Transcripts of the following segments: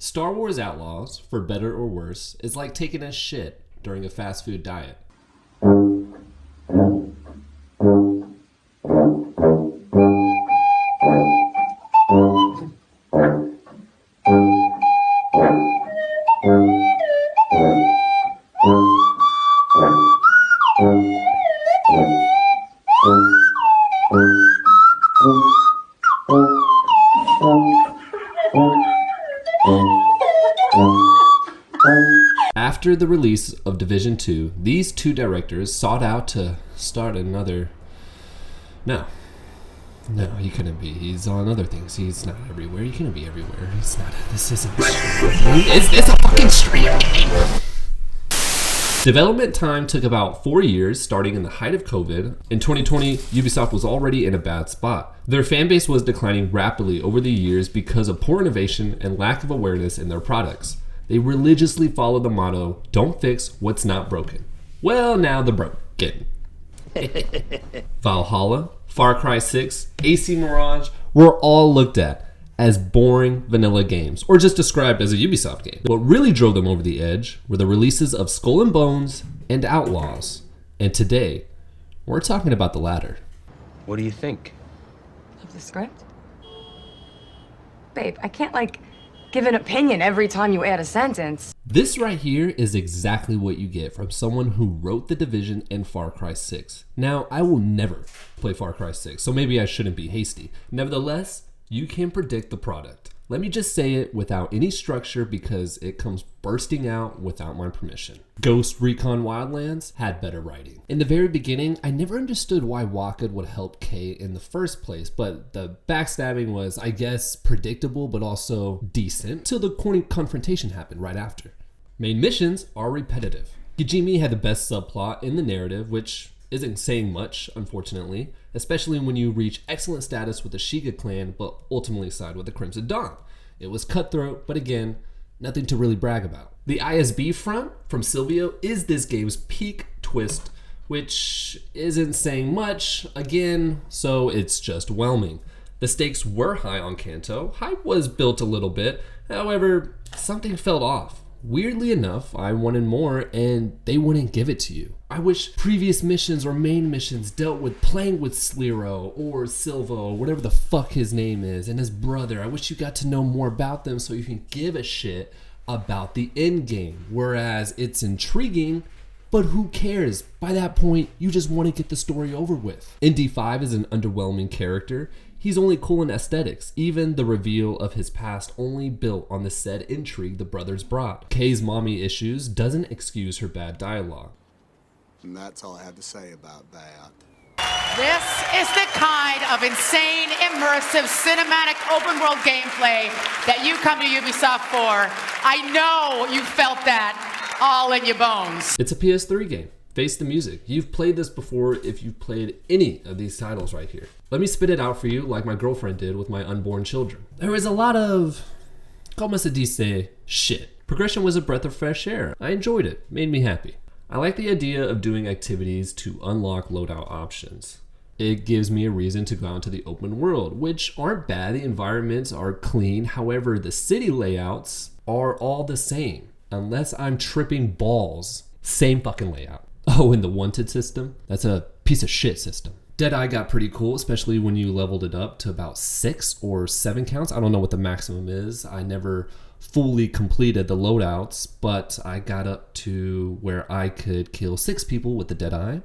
Star Wars Outlaws, for better or worse, is like taking a shit during a fast food diet. After the release of Division 2, these two directors sought out to start another... No, he couldn't be. He's on other things. He's not everywhere. He couldn't be everywhere. He's not... This isn't... Is this a fucking stream game? Development time took about 4 years, starting in the height of COVID. In 2020, Ubisoft was already in a bad spot. Their fan base was declining rapidly over the years because of poor innovation and lack of awareness in their products. They religiously followed the motto, don't fix what's not broken. Well, now they're broken. Valhalla, Far Cry 6, AC Mirage were all looked at as boring vanilla games, or just described as a Ubisoft game. What really drove them over the edge were the releases of Skull and Bones and Outlaws. And today, we're talking about the latter. What do you think? Of the script? Babe, I can't, give an opinion every time you add a sentence. This right here is exactly what you get from someone who wrote The Division and Far Cry 6. Now, I will never play Far Cry 6, so maybe I shouldn't be hasty. Nevertheless, you can predict the product. Let me just say it without any structure because it comes bursting out without my permission. Ghost Recon Wildlands had better writing. In the very beginning, I never understood why Wakad would help Kay in the first place, but the backstabbing was, I guess, predictable but also decent till the corny confrontation happened right after. Main missions are repetitive. Kijimi had the best subplot in the narrative, which isn't saying much, unfortunately, especially when you reach excellent status with the Shiga clan, but ultimately side with the Crimson Dawn. It was cutthroat, but again, nothing to really brag about. The ISB front from Silvio is this game's peak twist, which isn't saying much, again, so it's just whelming. The stakes were high on Kanto, hype was built a little bit, however, something felt off. Weirdly enough, I wanted more and they wouldn't give it to you. I wish previous missions or main missions dealt with playing with Slero or Silvo, whatever the fuck his name is, and his brother. I wish you got to know more about them so you can give a shit about the end game. Whereas it's intriguing, but who cares? By that point, you just want to get the story over with. ND5 is an underwhelming character. He's only cool in aesthetics. Even the reveal of his past only built on the said intrigue the brothers brought. Kay's mommy issues doesn't excuse her bad dialogue. And that's all I have to say about that. This is the kind of insane, immersive, cinematic, open-world gameplay that you come to Ubisoft for. I know you felt that all in your bones. It's a PS3 game. Face the music. You've played this before if you've played any of these titles right here. Let me spit it out for you like my girlfriend did with my unborn children. There was a lot of, como se dice, shit. Progression was a breath of fresh air. I enjoyed it. Made me happy. I like the idea of doing activities to unlock loadout options. It gives me a reason to go out into the open world, which aren't bad. The environments are clean. However, the city layouts are all the same. Unless I'm tripping balls, same fucking layout. Oh, and the wanted system? That's a piece of shit system. Deadeye got pretty cool, especially when you leveled it up to about 6 or 7 counts. I don't know what the maximum is. I never fully completed the loadouts, but I got up to where I could kill 6 people with the Deadeye.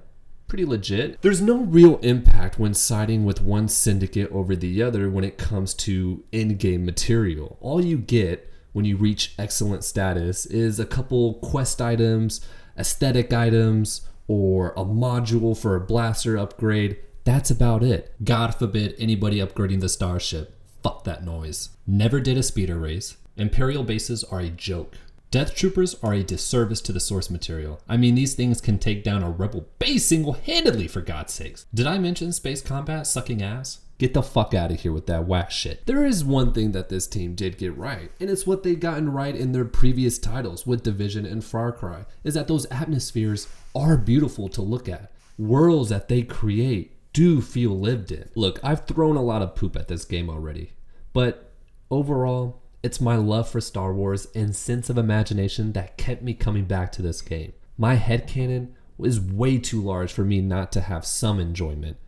Pretty legit. There's no real impact when siding with one syndicate over the other when it comes to in-game material. All you get when you reach excellent status is a couple quest items, aesthetic items, or a module for a blaster upgrade. That's about it. God forbid anybody upgrading the starship. Fuck that noise. Never did a speeder race. Imperial bases are a joke. Death troopers are a disservice to the source material. I mean, these things can take down a rebel base single-handedly, for God's sakes. Did I mention space combat sucking ass? Get the fuck out of here with that whack shit. There is one thing that this team did get right, and it's what they've gotten right in their previous titles with Division and Far Cry, is that those atmospheres are beautiful to look at. Worlds that they create do feel lived in. Look, I've thrown a lot of poop at this game already, but overall, It's my love for Star Wars and sense of imagination that kept me coming back to this game. My headcanon is way too large for me not to have some enjoyment.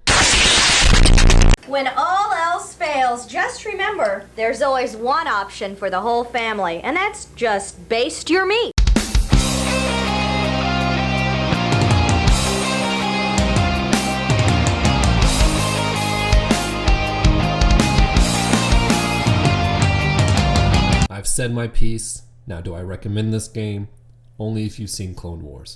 When all else fails, just remember, there's always one option for the whole family, and that's just baste your meat. I've said my piece. Now, do I recommend this game? Only if you've seen Clone Wars.